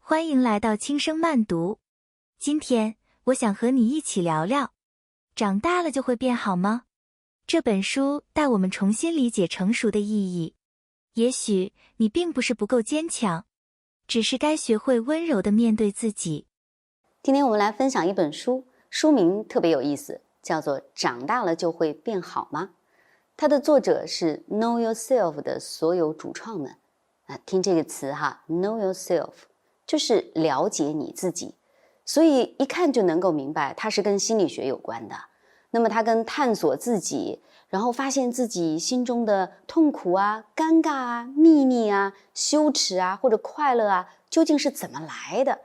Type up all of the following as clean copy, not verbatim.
欢迎来到轻声慢读。今天我想和你一起聊聊，长大了就会变好吗？这本书带我们重新理解成熟的意义。也许你并不是不够坚强，只是该学会温柔地面对自己。今天我们来分享一本书，书名特别有意思，叫做《长大了就会变好吗》。它的作者是 Know Yourself 的所有主创们。听这个词哈 ，Know Yourself 就是了解你自己，所以一看就能够明白它是跟心理学有关的。那么它跟探索自己，然后发现自己心中的痛苦啊、尴尬啊、秘密啊、羞耻啊或者快乐啊，究竟是怎么来的？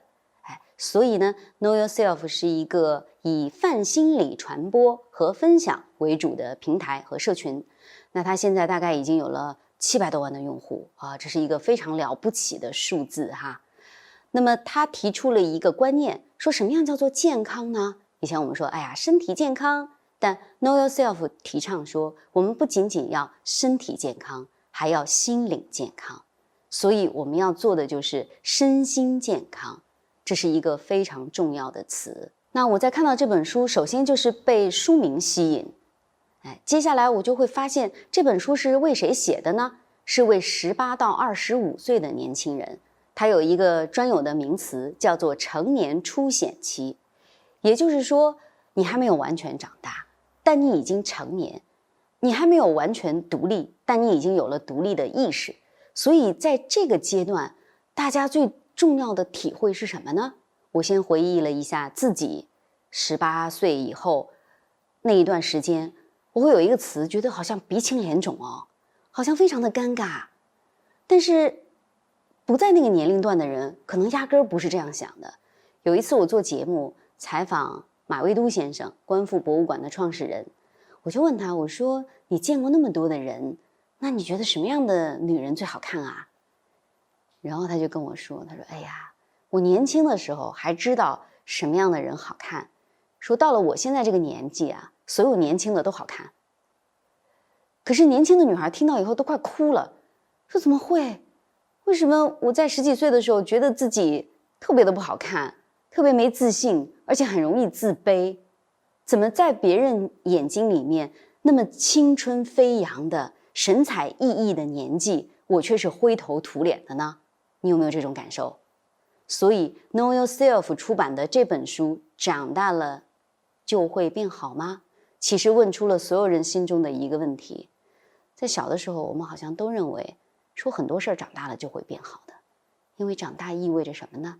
所以呢 Know Yourself 是一个以泛心理传播和分享为主的平台和社群。那它现在大概已经有了700多万的用户啊，这是一个非常了不起的数字哈。那么他提出了一个观念，说什么样叫做健康呢？以前我们说身体健康，但 Know Yourself 提倡说我们不仅仅要身体健康，还要心灵健康。所以我们要做的就是身心健康，这是一个非常重要的词。那我在看到这本书，首先就是被书名吸引，接下来我就会发现这本书是为谁写的呢？是为18到25岁的年轻人。它有一个专有的名词叫做成年初显期，也就是说你还没有完全长大，但你已经成年；你还没有完全独立，但你已经有了独立的意识。所以在这个阶段，大家最重要的体会是什么呢？我先回忆了一下自己18岁以后那一段时间，我会有一个词，觉得好像鼻青脸肿哦，好像非常的尴尬。但是不在那个年龄段的人可能压根儿不是这样想的。有一次我做节目采访马未都先生，观复博物馆的创始人，我就问他，我说你见过那么多的人，那你觉得什么样的女人最好看啊？然后他就跟我说，他说我年轻的时候还知道什么样的人好看，说到了我现在这个年纪啊，所有年轻的都好看。可是年轻的女孩听到以后都快哭了，说怎么会？为什么我在10几岁的时候觉得自己特别的不好看，特别没自信，而且很容易自卑？怎么在别人眼睛里面那么青春飞扬的神采奕奕的年纪，我却是灰头土脸的呢？你有没有这种感受？所以 Know Yourself 出版的这本书长大了就会变好吗？其实问出了所有人心中的一个问题。在小的时候我们好像都认为说很多事儿长大了就会变好的，因为长大意味着什么呢？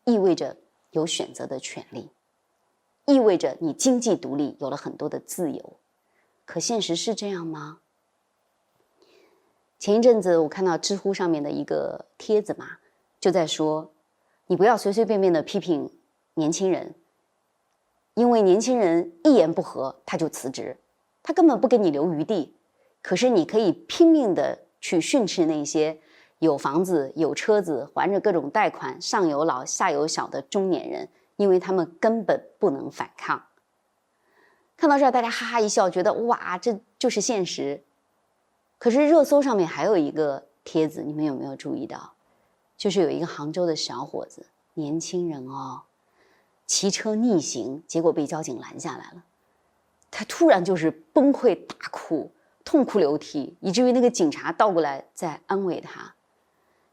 意味着有选择的权利，意味着你经济独立，有了很多的自由。可现实是这样吗？前一阵子我看到知乎上面的一个帖子嘛，就在说你不要随随便便的批评年轻人，因为年轻人一言不合他就辞职，他根本不给你留余地。可是你可以拼命的去训斥那些有房子有车子还着各种贷款上有老下有小的中年人，因为他们根本不能反抗。看到这儿大家哈哈一笑，觉得哇这就是现实。可是热搜上面还有一个帖子，你们有没有注意到？就是有一个杭州的小伙子，年轻人哦，骑车逆行，结果被交警拦下来了。他突然就是崩溃大哭，痛哭流涕，以至于那个警察倒过来在安慰他。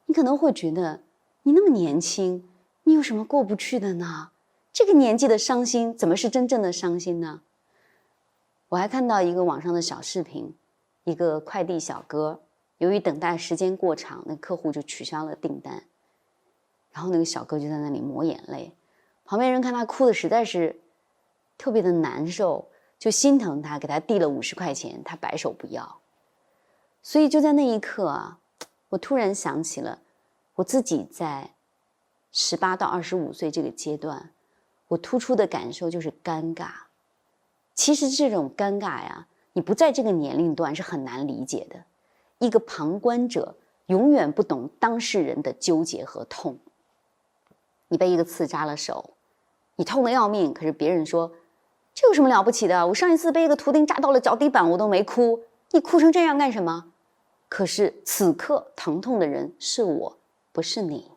你可能会觉得你那么年轻，你有什么过不去的呢？这个年纪的伤心怎么是真正的伤心呢？我还看到一个网上的小视频，一个快递小哥由于等待时间过长，那客户就取消了订单，然后那个小哥就在那里抹眼泪，旁边人看他哭的实在是特别的难受，就心疼他，给他递了50块钱，他摆手不要。所以就在那一刻啊，我突然想起了我自己在18到25岁这个阶段，我突出的感受就是尴尬。其实这种尴尬呀，你不在这个年龄段是很难理解的。一个旁观者永远不懂当事人的纠结和痛。你被一个刺扎了手，你痛得要命，可是别人说这有什么了不起的？我上一次被一个图钉扎到了脚底板，我都没哭，你哭成这样干什么？可是此刻疼痛的人是我，不是你。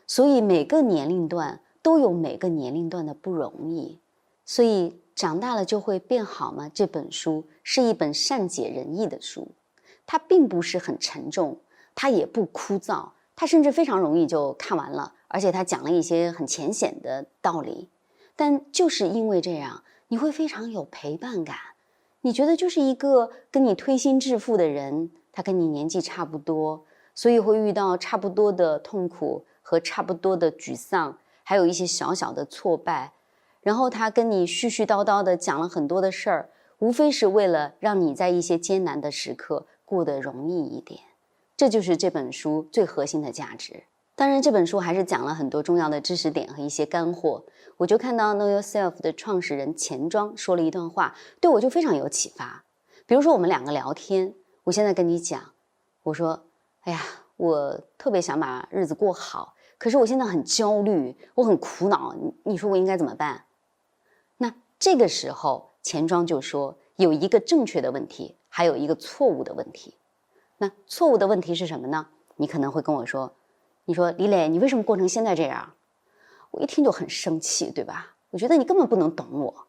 所以每个年龄段都有每个年龄段的不容易。所以长大了就会变好吗？这本书是一本善解人意的书，它并不是很沉重，它也不枯燥，它甚至非常容易就看完了，而且它讲了一些很浅显的道理。但就是因为这样，你会非常有陪伴感，你觉得就是一个跟你推心置腹的人，他跟你年纪差不多，所以会遇到差不多的痛苦和差不多的沮丧，还有一些小小的挫败。然后他跟你絮絮叨叨的讲了很多的事儿，无非是为了让你在一些艰难的时刻过得容易一点。这就是这本书最核心的价值。当然这本书还是讲了很多重要的知识点和一些干货。我就看到 Know Yourself 的创始人钱庄说了一段话，对我就非常有启发。比如说我们两个聊天，我现在跟你讲，我说哎呀，我特别想把日子过好，可是我现在很焦虑，我很苦恼，你说我应该怎么办？那这个时候钱庄就说，有一个正确的问题，还有一个错误的问题。那错误的问题是什么呢？你可能会跟我说，你说李磊，你为什么过成现在这样？我一听就很生气，对吧？我觉得你根本不能懂我。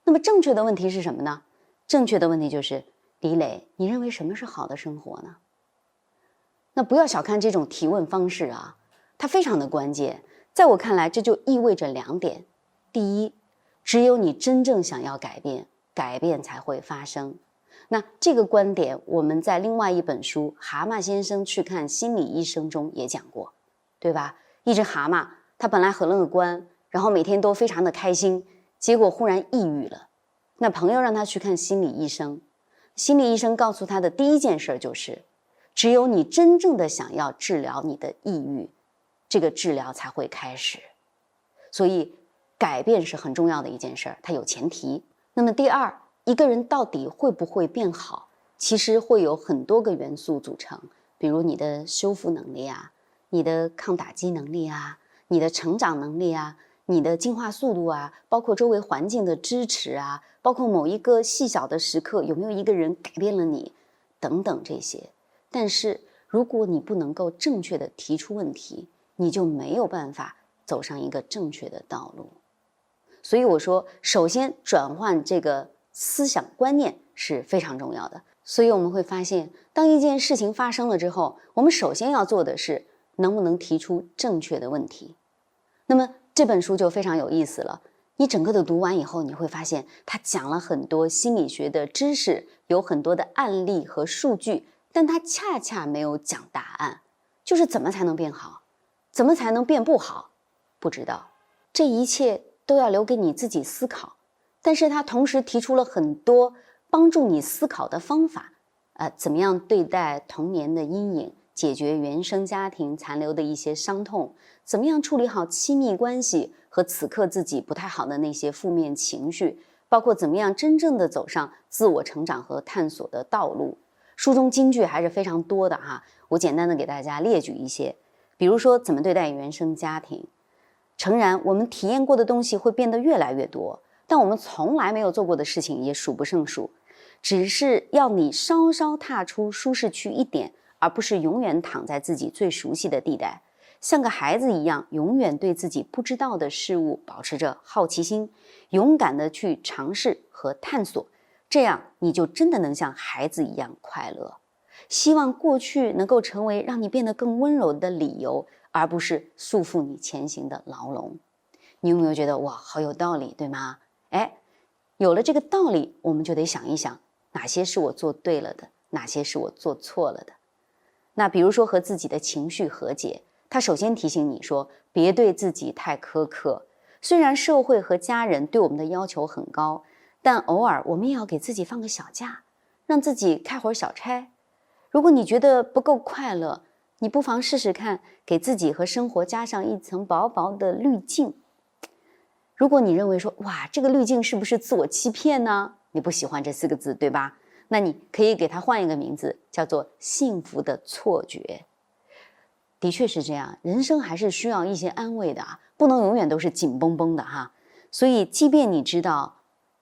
那么正确的问题是什么呢？正确的问题就是李磊，你认为什么是好的生活呢？那不要小看这种提问方式啊，它非常的关键。在我看来，这就意味着两点。第一，只有你真正想要改变，改变才会发生。那这个观点我们在另外一本书《蛤蟆先生去看心理医生》中也讲过，对吧？一只蛤蟆，它本来很乐观，然后每天都非常的开心，结果忽然抑郁了。那朋友让他去看心理医生，心理医生告诉他的第一件事就是，只有你真正的想要治疗你的抑郁，这个治疗才会开始。所以改变是很重要的一件事，它有前提。那么第二，一个人到底会不会变好，其实会有很多个元素组成，比如你的修复能力啊，你的抗打击能力啊，你的成长能力啊，你的进化速度啊，包括周围环境的支持啊，包括某一个细小的时刻有没有一个人改变了你等等这些。但是如果你不能够正确的提出问题，你就没有办法走上一个正确的道路。所以我说，首先转换这个思想观念是非常重要的。所以我们会发现，当一件事情发生了之后，我们首先要做的是能不能提出正确的问题。那么这本书就非常有意思了，你整个的读完以后，你会发现它讲了很多心理学的知识，有很多的案例和数据，但它恰恰没有讲答案，就是怎么才能变好，怎么才能变不好，不知道。这一切都要留给你自己思考，但是他同时提出了很多帮助你思考的方法，怎么样对待童年的阴影，解决原生家庭残留的一些伤痛，怎么样处理好亲密关系和此刻自己不太好的那些负面情绪，包括怎么样真正的走上自我成长和探索的道路。书中金句还是非常多的哈，我简单的给大家列举一些，比如说怎么对待原生家庭。诚然，我们体验过的东西会变得越来越多，但我们从来没有做过的事情也数不胜数，只是要你稍稍踏出舒适区一点，而不是永远躺在自己最熟悉的地带。像个孩子一样，永远对自己不知道的事物保持着好奇心，勇敢的去尝试和探索，这样你就真的能像孩子一样快乐。希望过去能够成为让你变得更温柔的理由，而不是束缚你前行的牢笼。你有没有觉得哇，好有道理，对吗？有了这个道理，我们就得想一想，哪些是我做对了的，哪些是我做错了的。那比如说和自己的情绪和解，他首先提醒你说，别对自己太苛刻。虽然社会和家人对我们的要求很高，但偶尔我们也要给自己放个小假，让自己开会儿小差。如果你觉得不够快乐，你不妨试试看，给自己和生活加上一层薄薄的滤镜。如果你认为说，哇，这个滤镜是不是自我欺骗呢？你不喜欢这4个字，对吧？那你可以给它换一个名字，叫做幸福的错觉。的确是这样，人生还是需要一些安慰的啊，不能永远都是紧绷绷的哈。所以即便你知道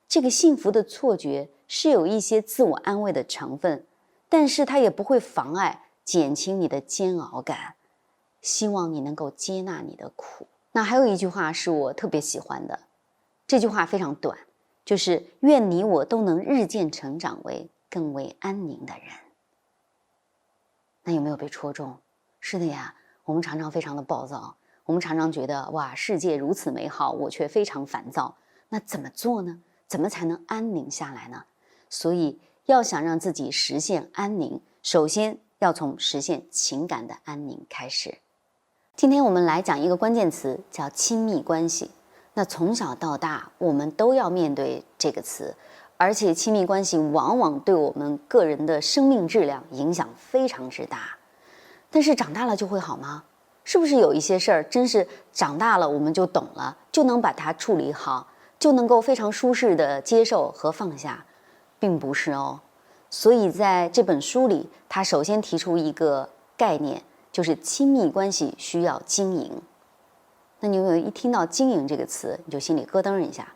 这个幸福的错觉是有一些自我安慰的成分，但是它也不会妨碍减轻你的煎熬感。希望你能够接纳你的苦。那还有一句话是我特别喜欢的，这句话非常短，就是愿你我都能日渐成长为更为安宁的人。那有没有被戳中？是的呀，我们常常非常的暴躁，我们常常觉得哇，世界如此美好，我却非常烦躁。那怎么做呢？怎么才能安宁下来呢？所以要想让自己实现安宁，首先要从实现情感的安宁开始。今天我们来讲一个关键词，叫亲密关系。那从小到大，我们都要面对这个词，而且亲密关系往往对我们个人的生命质量影响非常之大。但是长大了就会好吗？是不是有一些事儿真是长大了我们就懂了，就能把它处理好，就能够非常舒适的接受和放下？并不是哦。所以在这本书里，他首先提出一个概念，就是亲密关系需要经营。那你有没有一听到经营这个词，你就心里咯噔一下？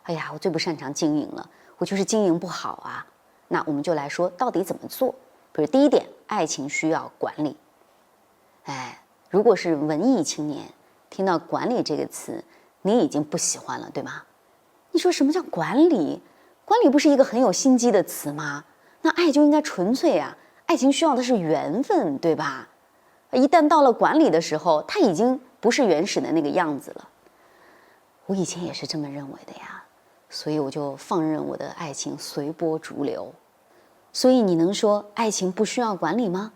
哎呀，我最不擅长经营了，我就是经营不好啊。那我们就来说到底怎么做。比如第一点，爱情需要管理。如果是文艺青年，听到管理这个词，你已经不喜欢了，对吗？你说什么叫管理？管理不是一个很有心机的词吗？那爱就应该纯粹啊，爱情需要的是缘分，对吧？一旦到了管理的时候，它已经不是原始的那个样子了。我以前也是这么认为的呀，所以我就放任我的爱情随波逐流。所以你能说爱情不需要管理吗？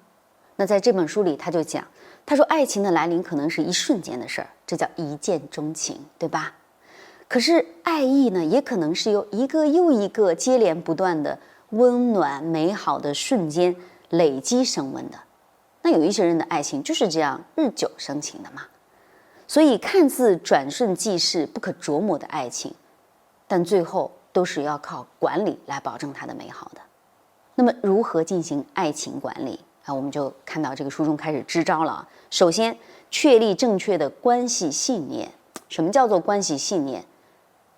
那在这本书里他就讲，他说爱情的来临可能是一瞬间的事儿，这叫一见钟情，对吧？可是爱意呢，也可能是由一个又一个接连不断的温暖美好的瞬间累积升温的。那有一些人的爱情就是这样日久生情的嘛。所以看似转瞬即逝不可琢磨的爱情，但最后都是要靠管理来保证它的美好的。那么如何进行爱情管理啊？我们就看到这个书中开始支招了。首先，确立正确的关系信念。什么叫做关系信念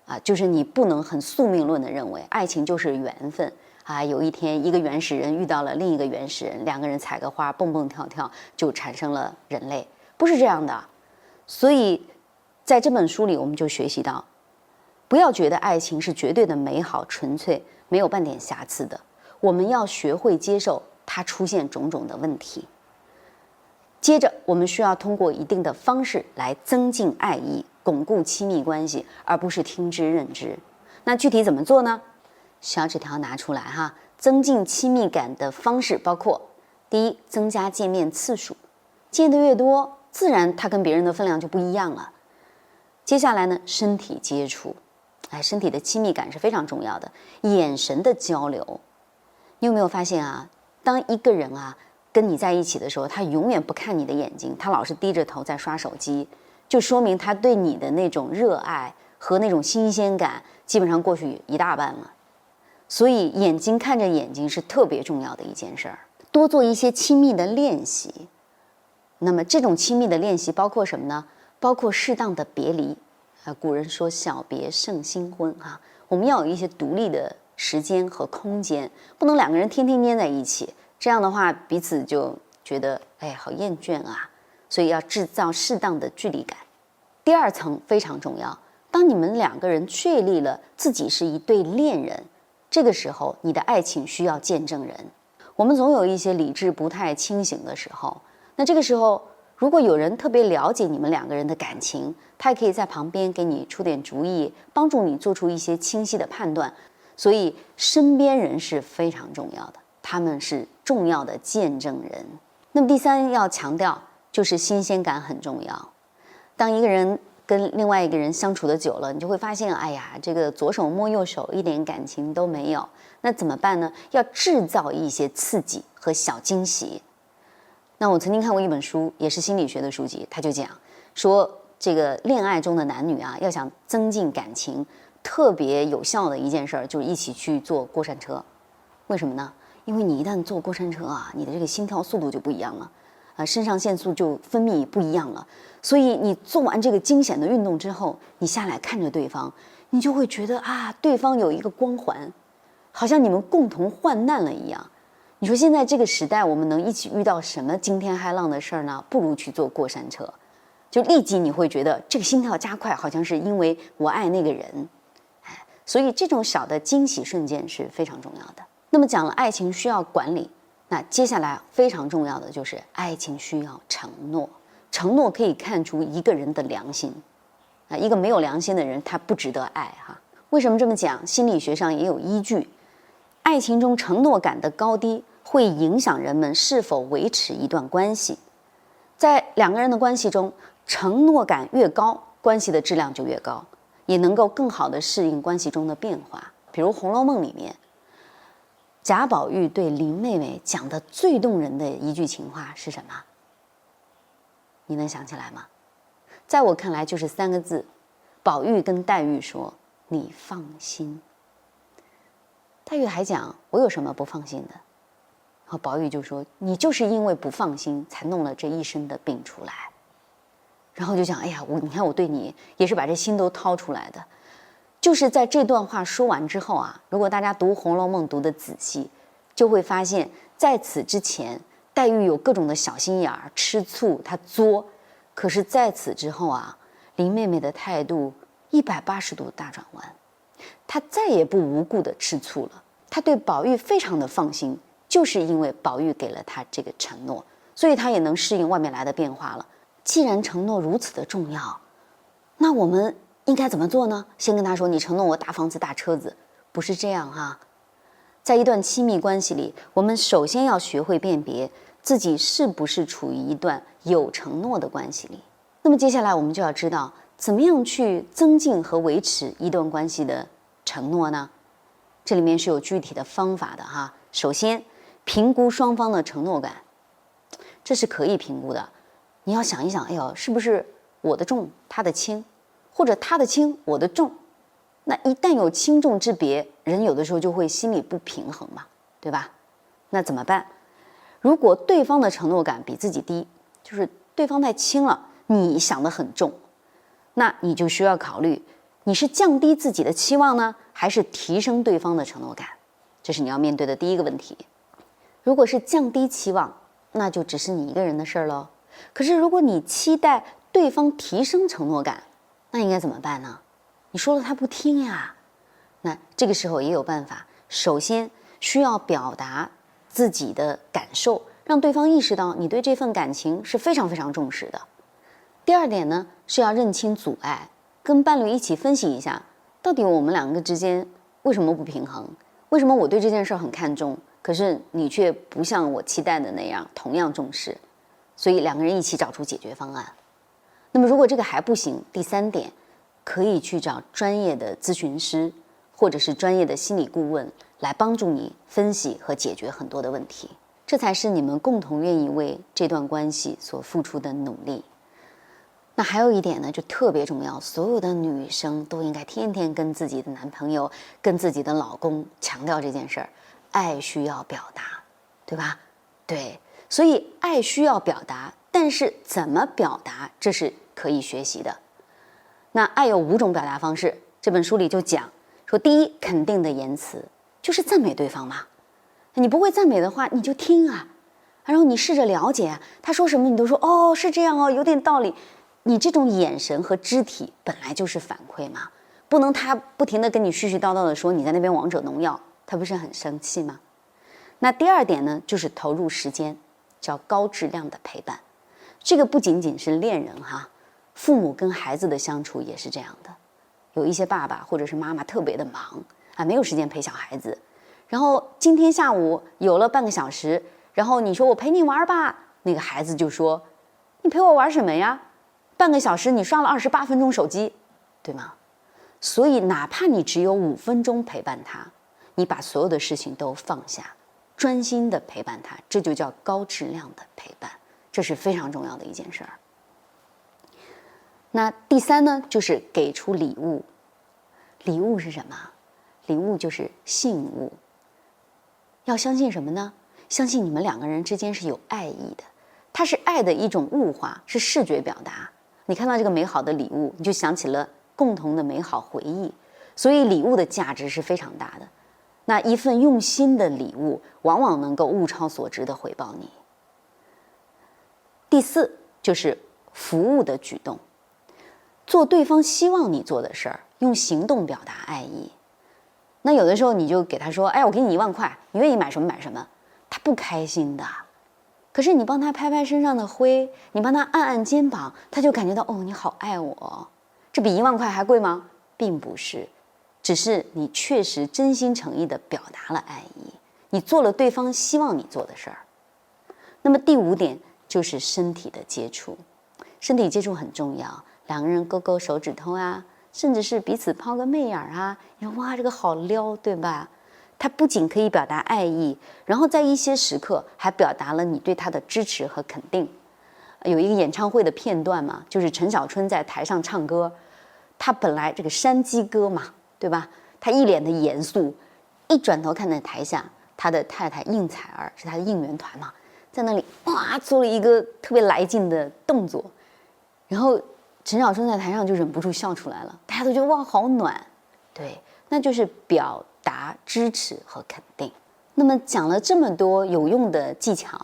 啊？就是你不能很宿命论的认为爱情就是缘分啊。有一天一个原始人遇到了另一个原始人，两个人采个花蹦蹦跳跳就产生了人类，不是这样的。所以在这本书里我们就学习到，不要觉得爱情是绝对的美好纯粹，没有半点瑕疵的。我们要学会接受它出现种种的问题。接着我们需要通过一定的方式来增进爱意，巩固亲密关系，而不是听之任之。那具体怎么做呢？小纸条拿出来哈。增进亲密感的方式包括：第一，增加见面次数，见得越多，自然他跟别人的分量就不一样了。接下来呢，身体接触，身体的亲密感是非常重要的。眼神的交流，你有没有发现啊？当一个人啊跟你在一起的时候，他永远不看你的眼睛，他老是低着头在刷手机，就说明他对你的那种热爱和那种新鲜感基本上过去一大半了。所以眼睛看着眼睛是特别重要的一件事儿。多做一些亲密的练习。那么这种亲密的练习包括什么呢？包括适当的别离。古人说小别胜新婚啊，我们要有一些独立的时间和空间，不能两个人天天黏在一起，这样的话彼此就觉得好厌倦啊。所以要制造适当的距离感。第二层非常重要，当你们两个人确立了自己是一对恋人，这个时候你的爱情需要见证人。我们总有一些理智不太清醒的时候，那这个时候如果有人特别了解你们两个人的感情，他也可以在旁边给你出点主意，帮助你做出一些清晰的判断。所以身边人是非常重要的，他们是重要的见证人。那么第三要强调就是新鲜感很重要。当一个人跟另外一个人相处的久了，你就会发现这个左手摸右手一点感情都没有。那怎么办呢？要制造一些刺激和小惊喜。那我曾经看过一本书，也是心理学的书籍，他就讲说这个恋爱中的男女啊，要想增进感情，特别有效的一件事就是一起去坐过山车。为什么呢？因为你一旦坐过山车啊，你的这个心跳速度就不一样了，肾上腺素就分泌不一样了。所以你做完这个惊险的运动之后，你下来看着对方，你就会觉得对方有一个光环，好像你们共同患难了一样。你说现在这个时代，我们能一起遇到什么惊天骇浪的事儿呢？不如去坐过山车，就立即你会觉得这个心跳加快，好像是因为我爱那个人。所以这种小的惊喜瞬间是非常重要的。那么讲了爱情需要管理，那接下来非常重要的就是爱情需要承诺。承诺可以看出一个人的良心啊，一个没有良心的人他不值得爱哈。为什么这么讲？心理学上也有依据。爱情中承诺感的高低会影响人们是否维持一段关系。在两个人的关系中，承诺感越高，关系的质量就越高，也能够更好地适应关系中的变化。比如《红楼梦》里面，贾宝玉对林妹妹讲的最动人的一句情话是什么？你能想起来吗？在我看来就是3个字，宝玉跟黛玉说：“你放心。”黛玉还讲：“我有什么不放心的？”然后宝玉就说：“你就是因为不放心，才弄了这一身的病出来。”然后就讲：“哎呀，你看我对你也是把这心都掏出来的。”就是在这段话说完之后啊，如果大家读《红楼梦》读得仔细，就会发现，在此之前，黛玉有各种的小心眼儿、吃醋，她作。可是在此之后啊，林妹妹的态度180度大转弯，她再也不无故的吃醋了。她对宝玉非常的放心，就是因为宝玉给了她这个承诺，所以她也能适应外面来的变化了。既然承诺如此的重要，那我们应该怎么做呢？先跟他说：“你承诺我大房子大车子。”不是这样哈。在一段亲密关系里，我们首先要学会辨别自己是不是处于一段有承诺的关系里。那么接下来我们就要知道，怎么样去增进和维持一段关系的承诺呢？这里面是有具体的方法的哈。首先，评估双方的承诺感，这是可以评估的。你要想一想，哎呦，是不是我的重，他的轻，或者他的轻，我的重？那一旦有轻重之别，人有的时候就会心里不平衡嘛，对吧？那怎么办？如果对方的承诺感比自己低，就是对方太轻了，你想得很重，那你就需要考虑，你是降低自己的期望呢，还是提升对方的承诺感？这是你要面对的第一个问题。如果是降低期望，那就只是你一个人的事儿喽。可是如果你期待对方提升承诺感，那应该怎么办呢？你说了他不听呀，那这个时候也有办法。首先需要表达自己的感受，让对方意识到你对这份感情是非常非常重视的。第二点呢，是要认清阻碍，跟伴侣一起分析一下，到底我们两个之间为什么不平衡？为什么我对这件事很看重，可是你却不像我期待的那样同样重视？所以两个人一起找出解决方案。那么如果这个还不行，第三点，可以去找专业的咨询师或者是专业的心理顾问来帮助你分析和解决很多的问题，这才是你们共同愿意为这段关系所付出的努力。那还有一点呢，就特别重要，所有的女生都应该天天跟自己的男朋友、跟自己的老公强调这件事儿：爱需要表达，对吧？对，所以爱需要表达，但是怎么表达，这是可以学习的。那爱有5种表达方式，这本书里就讲说，第一，肯定的言辞，就是赞美对方嘛。你不会赞美的话，你就听啊，然后你试着了解啊，他说什么你都说哦，是这样哦，有点道理。你这种眼神和肢体本来就是反馈嘛，不能他不停地跟你絮絮叨叨的说你在那边王者荣耀，他不是很生气吗？那第二点呢，就是投入时间，叫高质量的陪伴。这个不仅仅是恋人哈，父母跟孩子的相处也是这样的。有一些爸爸或者是妈妈特别的忙啊，没有时间陪小孩子，然后今天下午有了半个小时，然后你说我陪你玩吧，那个孩子就说你陪我玩什么呀？半个小时你刷了28分钟手机，对吗？所以哪怕你只有5分钟陪伴他，你把所有的事情都放下，专心的陪伴他，这就叫高质量的陪伴，这是非常重要的一件事儿。那第三呢，就是给出礼物。礼物是什么？礼物就是信物。要相信什么呢？相信你们两个人之间是有爱意的，它是爱的一种物化，是视觉表达。你看到这个美好的礼物，你就想起了共同的美好回忆，所以礼物的价值是非常大的。那一份用心的礼物，往往能够物超所值的回报你。第四就是服务的举动，做对方希望你做的事儿，用行动表达爱意。那有的时候你就给他说，哎，我给你1万块，你愿意买什么买什么，他不开心的。可是你帮他拍拍身上的灰，你帮他按按肩膀，他就感觉到，哦，你好爱我。这比1万块还贵吗？并不是，只是你确实真心诚意地表达了爱意，你做了对方希望你做的事儿。那么第5点就是身体的接触，身体接触很重要，两个人勾勾手指头啊，甚至是彼此抛个媚眼啊，你说哇，这个好撩，对吧？它不仅可以表达爱意，然后在一些时刻还表达了你对他的支持和肯定。有一个演唱会的片段嘛，就是陈小春在台上唱歌，他本来这个山鸡歌嘛，对吧？他一脸的严肃，一转头看在台下，他的太太应采儿是他的应援团嘛，在那里哇做了一个特别来劲的动作，然后陈小春在台上就忍不住笑出来了，大家都觉得哇好暖，对，那就是表达支持和肯定。那么讲了这么多有用的技巧，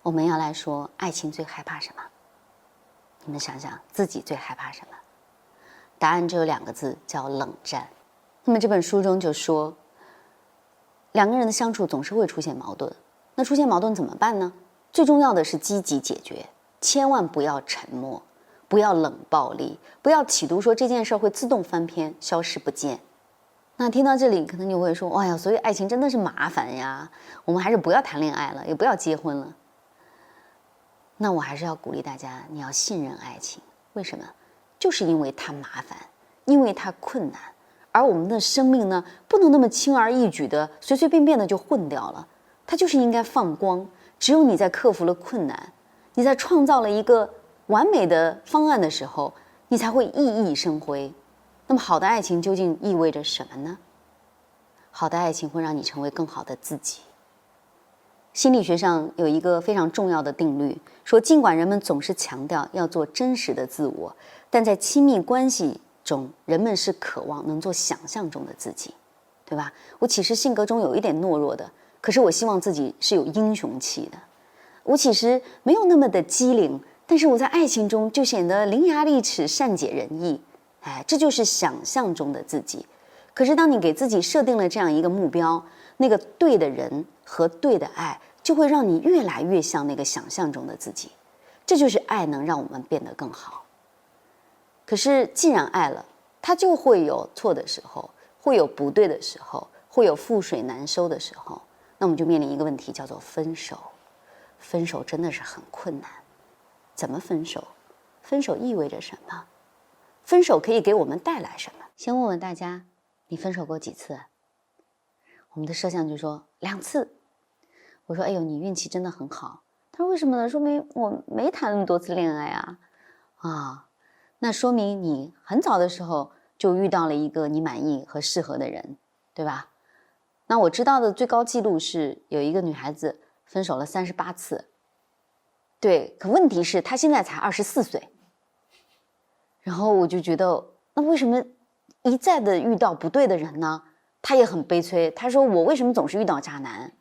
我们要来说爱情最害怕什么？你们想想自己最害怕什么？答案只有2个字，叫冷战。那么这本书中就说，两个人的相处总是会出现矛盾，那出现矛盾怎么办呢？最重要的是积极解决，千万不要沉默，不要冷暴力，不要企图说这件事会自动翻篇消失不见。那听到这里可能你会说，哎呀，所以爱情真的是麻烦呀，我们还是不要谈恋爱了，也不要结婚了。那我还是要鼓励大家，你要信任爱情。为什么？就是因为它麻烦，因为它困难，而我们的生命呢，不能那么轻而易举的随随便便的就混掉了，它就是应该放光。只有你在克服了困难，你在创造了一个完美的方案的时候，你才会熠熠生辉。那么好的爱情究竟意味着什么呢？好的爱情会让你成为更好的自己。心理学上有一个非常重要的定律，说尽管人们总是强调要做真实的自我，但在亲密关系中，人们是渴望能做想象中的自己，对吧？我其实性格中有一点懦弱的，可是我希望自己是有英雄气的。我其实没有那么的机灵，但是我在爱情中就显得伶牙俐齿、善解人意。哎，这就是想象中的自己。可是当你给自己设定了这样一个目标，那个对的人和对的爱就会让你越来越像那个想象中的自己。这就是爱能让我们变得更好。可是既然爱了，它就会有错的时候，会有不对的时候，会有覆水难收的时候，那我们就面临一个问题，叫做分手。分手真的是很困难。怎么分手？分手意味着什么？分手可以给我们带来什么？先问问大家，你分手过几次？我们的摄像就说2次。我说，哎呦，你运气真的很好。他说为什么呢？说明我没谈那么多次恋爱啊。那说明你很早的时候就遇到了一个你满意和适合的人，对吧？那我知道的最高记录是有一个女孩子分手了38次。对，可问题是她现在才24岁。然后我就觉得，那为什么一再的遇到不对的人呢？他也很悲催，他说我为什么总是遇到渣男？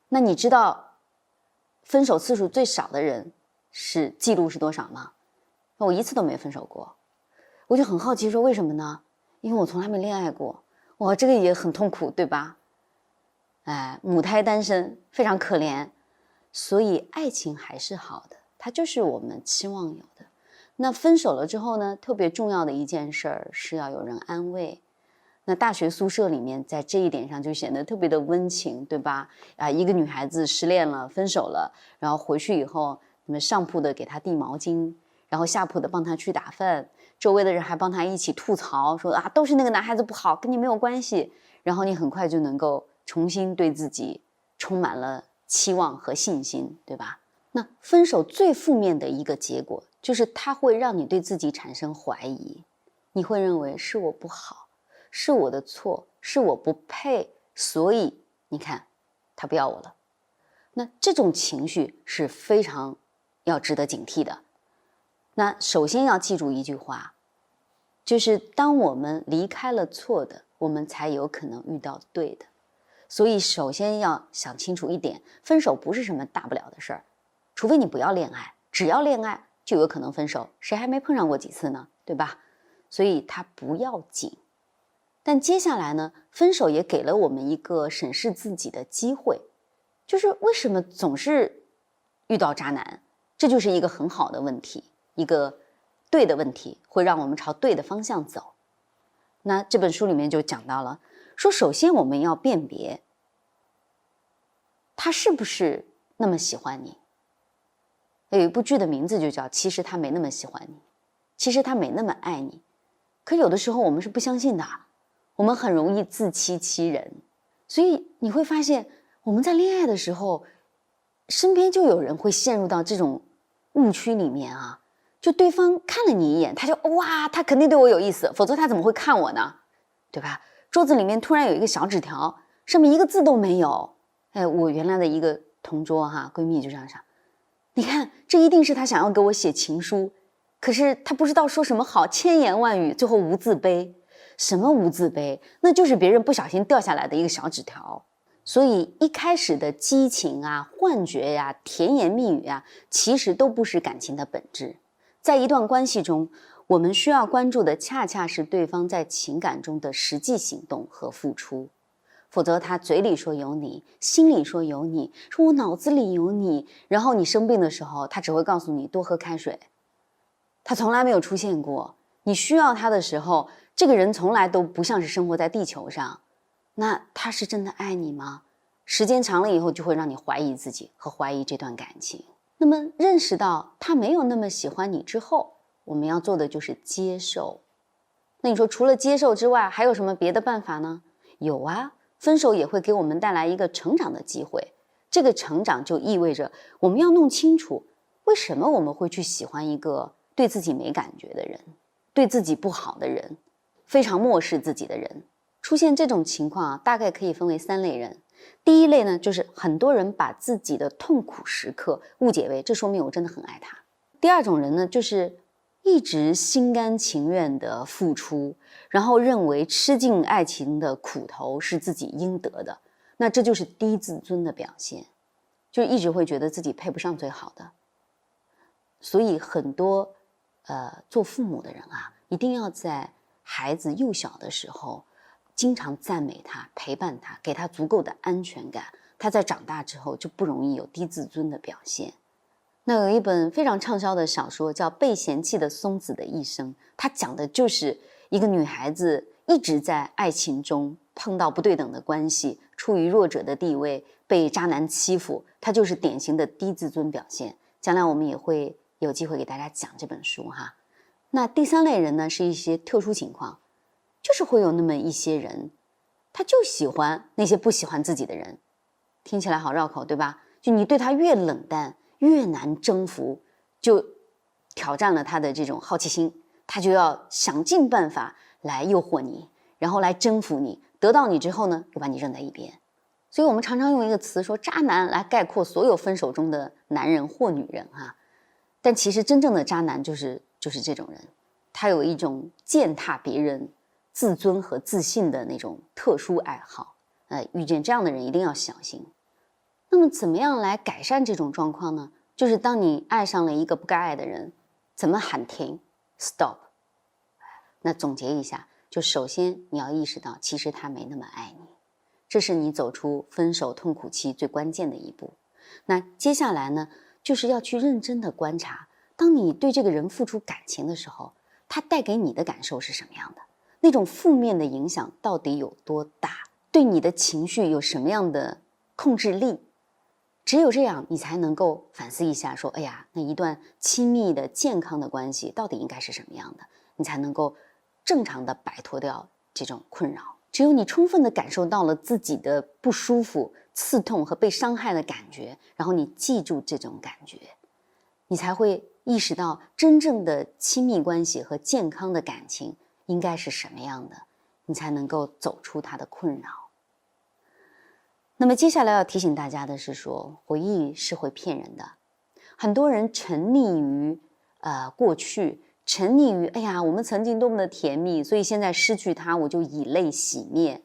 那你知道分手次数最少的人记录是多少吗？我1次都没分手过。我就很好奇说为什么呢？因为我从来没恋爱过。哇，这个也很痛苦，对吧？哎，母胎单身非常可怜。所以爱情还是好的，它就是我们期望有的。那分手了之后呢，特别重要的一件事儿是要有人安慰。那大学宿舍里面在这一点上就显得特别的温情，对吧？一个女孩子失恋了，分手了，然后回去以后，你们上铺的给她递毛巾，然后下铺的帮她去打饭，周围的人还帮她一起吐槽，说都是那个男孩子不好，跟你没有关系。然后你很快就能够重新对自己充满了期望和信心，对吧？那分手最负面的一个结果就是它会让你对自己产生怀疑，你会认为是我不好，是我的错，是我不配，所以你看他不要我了。那这种情绪是非常要值得警惕的。那首先要记住一句话，就是当我们离开了错的，我们才有可能遇到对的。所以首先要想清楚一点，分手不是什么大不了的事儿，除非你不要恋爱，只要恋爱就有可能分手，谁还没碰上过几次呢，对吧？所以它不要紧。但接下来呢，分手也给了我们一个审视自己的机会，就是为什么总是遇到渣男？这就是一个很好的问题，一个对的问题，会让我们朝对的方向走。那这本书里面就讲到了，说首先我们要辨别他是不是那么喜欢你。有一部剧的名字就叫其实他没那么喜欢你，其实他没那么爱你。可有的时候我们是不相信的，我们很容易自欺欺人。所以你会发现我们在恋爱的时候，身边就有人会陷入到这种误区里面啊，就对方看了你一眼，他就哇，他肯定对我有意思，否则他怎么会看我呢？对吧？桌子里面突然有一个小纸条，上面一个字都没有。我原来的一个同桌闺蜜就这样想，你看这一定是他想要给我写情书，可是他不知道说什么好，千言万语最后无字碑。什么无字碑？那就是别人不小心掉下来的一个小纸条。所以一开始的激情啊、幻觉呀、甜言蜜语啊，其实都不是感情的本质。在一段关系中，我们需要关注的恰恰是对方在情感中的实际行动和付出。否则他嘴里说有你，心里说有你，说我脑子里有你，然后你生病的时候，他只会告诉你多喝开水。他从来没有出现过。你需要他的时候，这个人从来都不像是生活在地球上。那他是真的爱你吗？时间长了以后，就会让你怀疑自己和怀疑这段感情。那么认识到他没有那么喜欢你之后，我们要做的就是接受。那你说除了接受之外，还有什么别的办法呢？有啊，分手也会给我们带来一个成长的机会。这个成长就意味着我们要弄清楚，为什么我们会去喜欢一个对自己没感觉的人，对自己不好的人，非常漠视自己的人。出现这种情况大概可以分为3类人。第一类呢，就是很多人把自己的痛苦时刻误解为这说明我真的很爱他。第二种人呢，就是一直心甘情愿的付出，然后认为吃尽爱情的苦头是自己应得的，那这就是低自尊的表现，就一直会觉得自己配不上最好的。所以很多做父母的人一定要在孩子幼小的时候经常赞美他，陪伴他，给他足够的安全感，他在长大之后就不容易有低自尊的表现。那有一本非常畅销的小说叫《被嫌弃的松子的一生》，它讲的就是一个女孩子一直在爱情中碰到不对等的关系，处于弱者的地位，被渣男欺负，她就是典型的低自尊表现。将来我们也会有机会给大家讲这本书那第3类人呢，是一些特殊情况，就是会有那么一些人，他就喜欢那些不喜欢自己的人。听起来好绕口，对吧？就你对他越冷淡，越难征服，就挑战了他的这种好奇心，他就要想尽办法来诱惑你，然后来征服你，得到你之后呢，又把你扔在一边。所以我们常常用一个词说渣男来概括所有分手中的男人或女人但其实真正的渣男就是这种人，他有一种践踏别人自尊和自信的那种特殊爱好。遇见这样的人一定要小心。那么怎么样来改善这种状况呢？就是当你爱上了一个不该爱的人，怎么喊停 stop。 那总结一下，就首先你要意识到其实他没那么爱你，这是你走出分手痛苦期最关键的一步。那接下来呢，就是要去认真的观察，当你对这个人付出感情的时候，他带给你的感受是什么样的，那种负面的影响到底有多大，对你的情绪有什么样的控制力。只有这样，你才能够反思一下说，哎呀，那一段亲密的健康的关系到底应该是什么样的，你才能够正常的摆脱掉这种困扰。只有你充分的感受到了自己的不舒服、刺痛和被伤害的感觉，然后你记住这种感觉，你才会意识到真正的亲密关系和健康的感情应该是什么样的，你才能够走出它的困扰。那么接下来要提醒大家的是说，回忆是会骗人的。很多人沉溺于过去，沉溺于哎呀我们曾经多么的甜蜜，所以现在失去它我就以泪洗面。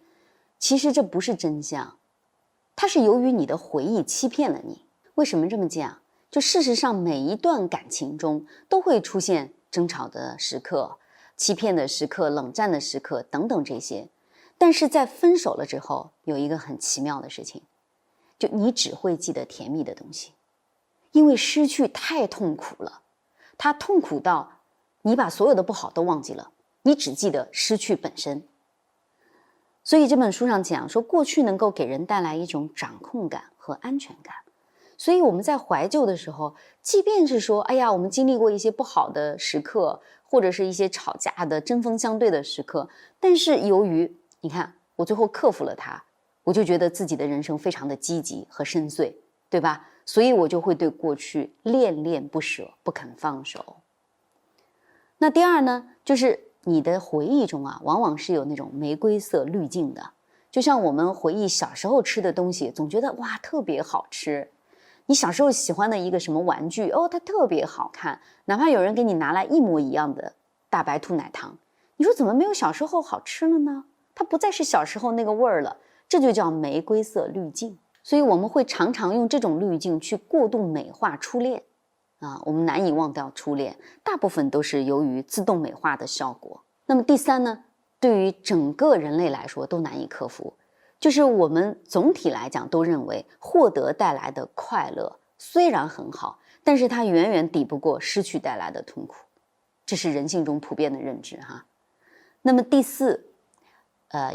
其实这不是真相。它是由于你的回忆欺骗了你。为什么这么讲？就事实上每一段感情中都会出现争吵的时刻、欺骗的时刻、冷战的时刻等等这些。但是在分手了之后，有一个很奇妙的事情，就你只会记得甜蜜的东西，因为失去太痛苦了，它痛苦到你把所有的不好都忘记了，你只记得失去本身。所以这本书上讲说，过去能够给人带来一种掌控感和安全感。所以我们在怀旧的时候，即便是说，哎呀，我们经历过一些不好的时刻，或者是一些吵架的针锋相对的时刻，但是由于你看我最后克服了它，我就觉得自己的人生非常的积极和深邃，对吧？所以我就会对过去恋恋不舍，不肯放手。那第二呢，就是你的回忆中啊，往往是有那种玫瑰色滤镜的，就像我们回忆小时候吃的东西，总觉得哇特别好吃。你小时候喜欢的一个什么玩具，哦，它特别好看，哪怕有人给你拿来一模一样的大白兔奶糖，你说怎么没有小时候好吃了呢？它不再是小时候那个味儿了，这就叫玫瑰色滤镜。所以我们会常常用这种滤镜去过度美化初恋啊，我们难以忘掉初恋，大部分都是由于自动美化的效果。那么第三呢，对于整个人类来说都难以克服，就是我们总体来讲都认为获得带来的快乐虽然很好，但是它远远抵不过失去带来的痛苦，这是人性中普遍的认知哈。那么第四，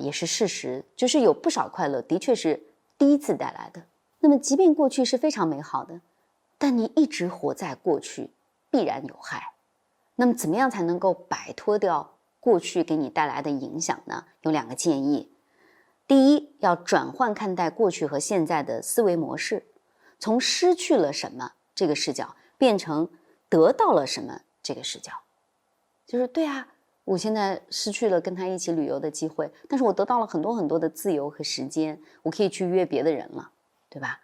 也是事实，就是有不少快乐的确是第一次带来的。那么即便过去是非常美好的，但你一直活在过去，必然有害。那么怎么样才能够摆脱掉过去给你带来的影响呢？有2个建议。第一，要转换看待过去和现在的思维模式，从失去了什么这个视角变成得到了什么这个视角。就是对啊，我现在失去了跟他一起旅游的机会，但是我得到了很多很多的自由和时间，我可以去约别的人了，对吧？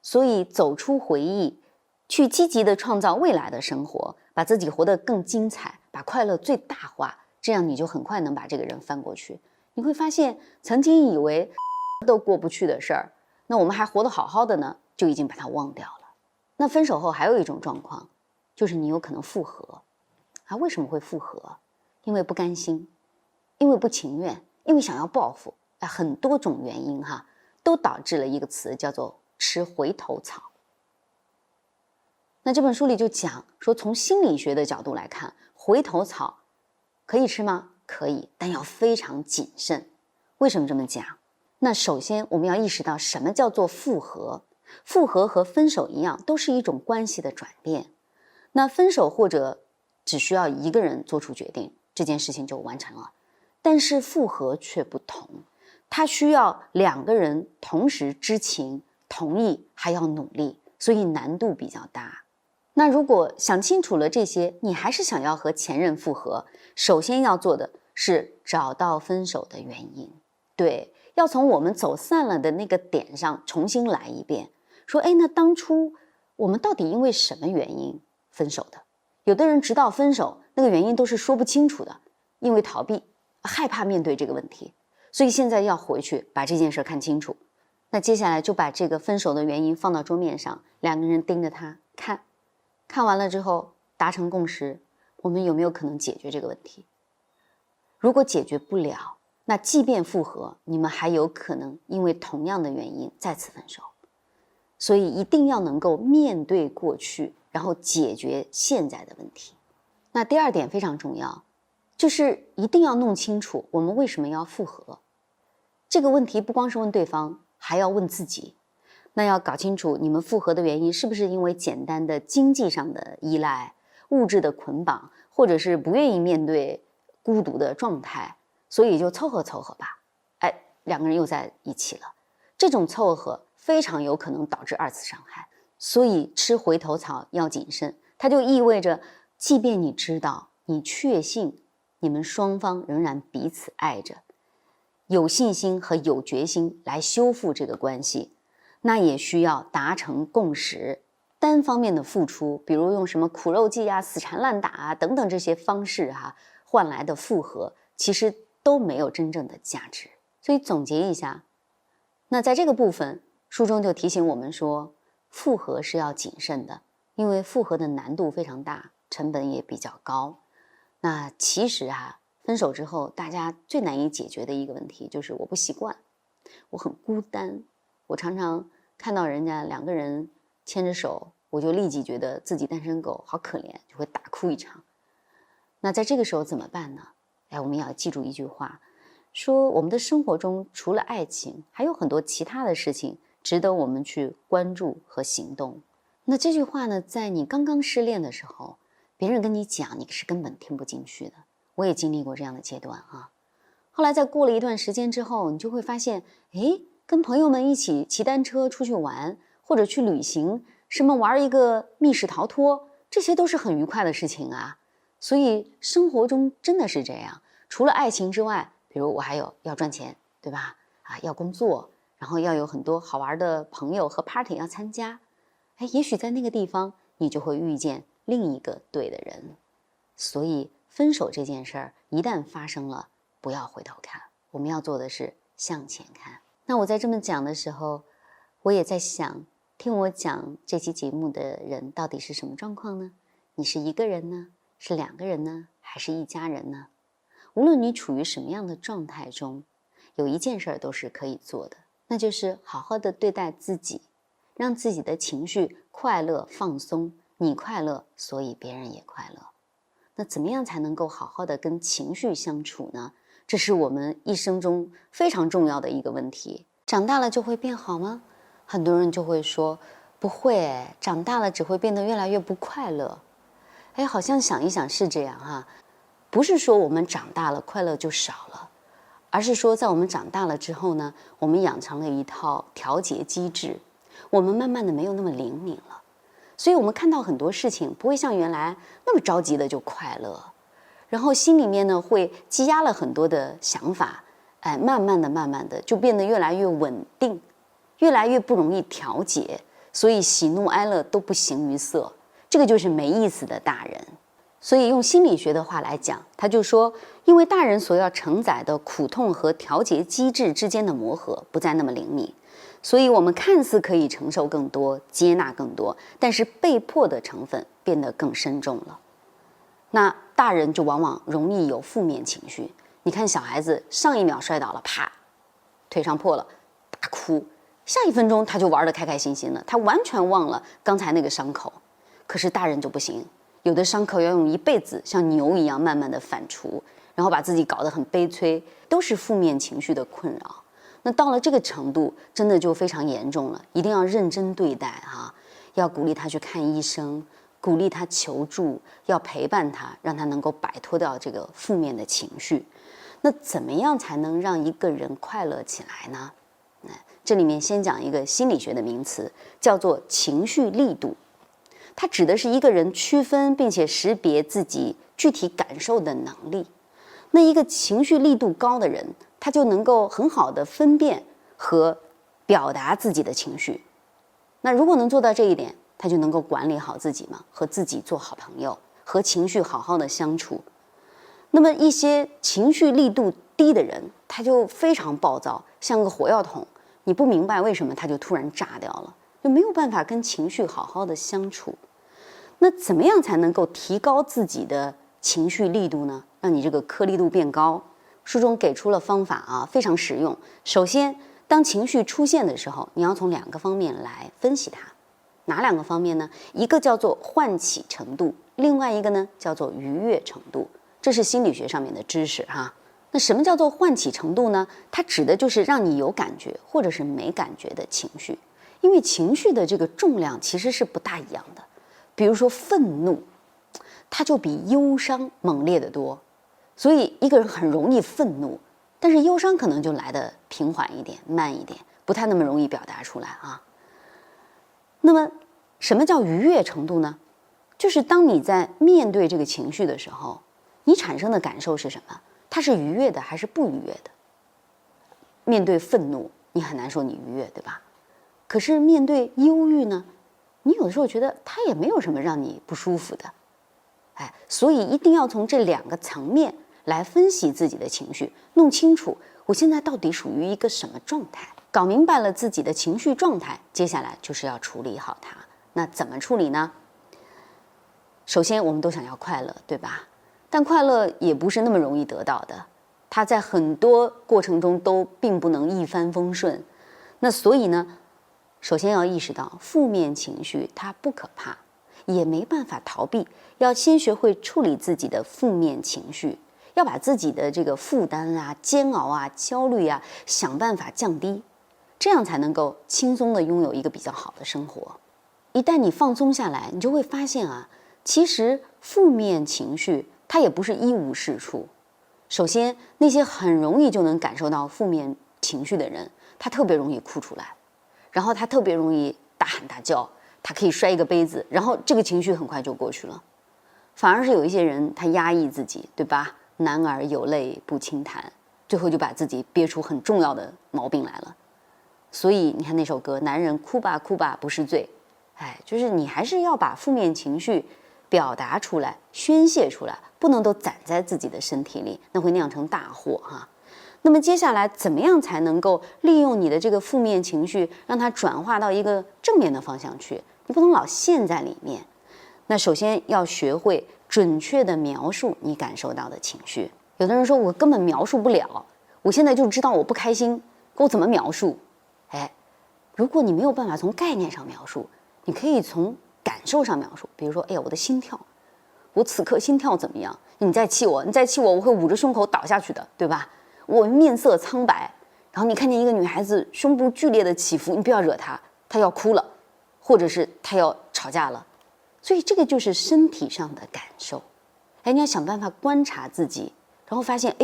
所以走出回忆，去积极的创造未来的生活，把自己活得更精彩，把快乐最大化，这样你就很快能把这个人翻过去。你会发现曾经以为都过不去的事儿，那我们还活得好好的呢，就已经把它忘掉了。那分手后还有一种状况，就是你有可能复合啊。为什么会复合？因为不甘心，因为不情愿，因为想要报复，很多种原因哈，都导致了一个词叫做吃回头草。那这本书里就讲说，从心理学的角度来看，回头草可以吃吗？可以，但要非常谨慎。为什么这么讲？那首先我们要意识到什么叫做复合。复合和分手一样，都是一种关系的转变。那分手或者只需要一个人做出决定，这件事情就完成了。但是复合却不同，它需要2个人同时知情、同意，还要努力，所以难度比较大。那如果想清楚了这些，你还是想要和前任复合，首先要做的是找到分手的原因。对，要从我们走散了的那个点上重新来一遍，说那当初我们到底因为什么原因分手的？有的人直到分手，那个原因都是说不清楚的，因为逃避，害怕面对这个问题，所以现在要回去把这件事看清楚。那接下来就把这个分手的原因放到桌面上，2个人盯着它看完了之后达成共识，我们有没有可能解决这个问题？如果解决不了，那即便复合，你们还有可能因为同样的原因再次分手。所以一定要能够面对过去，然后解决现在的问题。那第2点非常重要，就是一定要弄清楚我们为什么要复合。这个问题不光是问对方，还要问自己。那要搞清楚你们复合的原因是不是因为简单的经济上的依赖、物质的捆绑，或者是不愿意面对孤独的状态，所以就凑合凑合吧。2个人又在一起了，这种凑合非常有可能导致2次伤害。所以吃回头草要谨慎，它就意味着即便你知道，你确信你们双方仍然彼此爱着，有信心和有决心来修复这个关系，那也需要达成共识。单方面的付出，比如用什么苦肉计啊、死缠烂打啊等等这些方式换来的复合，其实都没有真正的价值。所以总结一下，那在这个部分，书中就提醒我们说，复合是要谨慎的，因为复合的难度非常大，成本也比较高。那其实分手之后，大家最难以解决的一个问题就是我不习惯，我很孤单。我常常看到人家两个人牵着手，我就立即觉得自己单身狗好可怜，就会大哭一场。那在这个时候怎么办呢？我们要记住一句话，说我们的生活中除了爱情，还有很多其他的事情值得我们去关注和行动。那这句话呢，在你刚刚失恋的时候，别人跟你讲，你是根本听不进去的。我也经历过这样的阶段后来在过了一段时间之后，你就会发现，跟朋友们一起骑单车出去玩，或者去旅行，什么玩一个密室逃脱，这些都是很愉快的事情啊。所以生活中真的是这样，除了爱情之外，比如我还有要赚钱，对吧？要工作，然后要有很多好玩的朋友和 party 要参加。也许在那个地方，你就会遇见另一个对的人。所以分手这件事儿一旦发生了，不要回头看，我们要做的是向前看。那我在这么讲的时候，我也在想，听我讲这期节目的人到底是什么状况呢？你是一个人呢？是两个人呢？还是一家人呢？无论你处于什么样的状态中，有一件事都是可以做的，那就是好好的对待自己，让自己的情绪快乐放松，你快乐，所以别人也快乐。那怎么样才能够好好的跟情绪相处呢？这是我们一生中非常重要的一个问题。长大了就会变好吗？很多人就会说不会，长大了只会变得越来越不快乐。好像想一想是这样不是说我们长大了快乐就少了，而是说在我们长大了之后呢，我们养成了一套调节机制，我们慢慢的没有那么灵敏了，所以我们看到很多事情不会像原来那么着急的就快乐，然后心里面呢会积压了很多的想法，慢慢的就变得越来越稳定，越来越不容易调节，所以喜怒哀乐都不形于色，这个就是没意思的大人。所以用心理学的话来讲，他就说，因为大人所要承载的苦痛和调节机制之间的磨合不再那么灵敏，所以我们看似可以承受更多，接纳更多，但是被迫的成分变得更深重了。那大人就往往容易有负面情绪，你看小孩子上一秒摔倒了，啪，腿上破了，大哭，下一分钟他就玩得开开心心了，他完全忘了刚才那个伤口。可是大人就不行，有的伤口要用一辈子，像牛一样慢慢的反刍，然后把自己搞得很悲催，都是负面情绪的困扰。那到了这个程度，真的就非常严重了，一定要认真对待要鼓励他去看医生，鼓励他求助，要陪伴他，让他能够摆脱掉这个负面的情绪。那怎么样才能让一个人快乐起来呢？这里面先讲一个心理学的名词，叫做情绪力度。它指的是一个人区分并且识别自己具体感受的能力。那一个情绪力度高的人，他就能够很好的分辨和表达自己的情绪。那如果能做到这一点，他就能够管理好自己嘛，和自己做好朋友，和情绪好好的相处。那么一些情绪力度低的人，他就非常暴躁，像个火药桶，你不明白为什么他就突然炸掉了，就没有办法跟情绪好好的相处。那怎么样才能够提高自己的情绪力度呢？让你这个颗粒度变高。书中给出了方法非常实用。首先，当情绪出现的时候，你要从两个方面来分析它。哪两个方面呢？一个叫做唤起程度，另外一个呢叫做愉悦程度。这是心理学上面的知识那什么叫做唤起程度呢？它指的就是让你有感觉或者是没感觉的情绪。因为情绪的这个重量其实是不大一样的。比如说愤怒，它就比忧伤猛烈得多，所以一个人很容易愤怒，但是忧伤可能就来得平缓一点，慢一点，不太那么容易表达出来那么什么叫愉悦程度呢？就是当你在面对这个情绪的时候，你产生的感受是什么？它是愉悦的还是不愉悦的？面对愤怒，你很难说你愉悦，对吧？可是面对忧郁呢，你有的时候觉得它也没有什么让你不舒服的。所以一定要从这两个层面来分析自己的情绪，弄清楚我现在到底属于一个什么状态。搞明白了自己的情绪状态，接下来就是要处理好它。那怎么处理呢？首先，我们都想要快乐，对吧？但快乐也不是那么容易得到的，它在很多过程中都并不能一帆风顺。那所以呢，首先要意识到负面情绪它不可怕，也没办法逃避，要先学会处理自己的负面情绪，要把自己的这个负担啊、煎熬啊、焦虑啊想办法降低，这样才能够轻松地拥有一个比较好的生活。一旦你放松下来，你就会发现啊，其实负面情绪它也不是一无是处。首先，那些很容易就能感受到负面情绪的人，他特别容易哭出来，然后他特别容易大喊大叫，他可以摔一个杯子，然后这个情绪很快就过去了。反而是有一些人，他压抑自己，对吧？男儿有泪不轻弹，最后就把自己憋出很重要的毛病来了。所以你看那首歌，男人哭吧哭吧不是罪，就是你还是要把负面情绪表达出来，宣泄出来，不能都攒在自己的身体里，那会酿成大祸哈。那么接下来怎么样才能够利用你的这个负面情绪，让它转化到一个正面的方向去？你不能老陷在里面。那首先要学会准确地描述你感受到的情绪。有的人说我根本描述不了，我现在就知道我不开心，我怎么描述？如果你没有办法从概念上描述，你可以从感受上描述。比如说，我的心跳，我此刻心跳怎么样？你再气我，我会捂着胸口倒下去的，对吧？我面色苍白，然后你看见一个女孩子胸部剧烈的起伏，你不要惹她，她要哭了，或者是她要吵架了。所以这个就是身体上的感受。你要想办法观察自己，然后发现，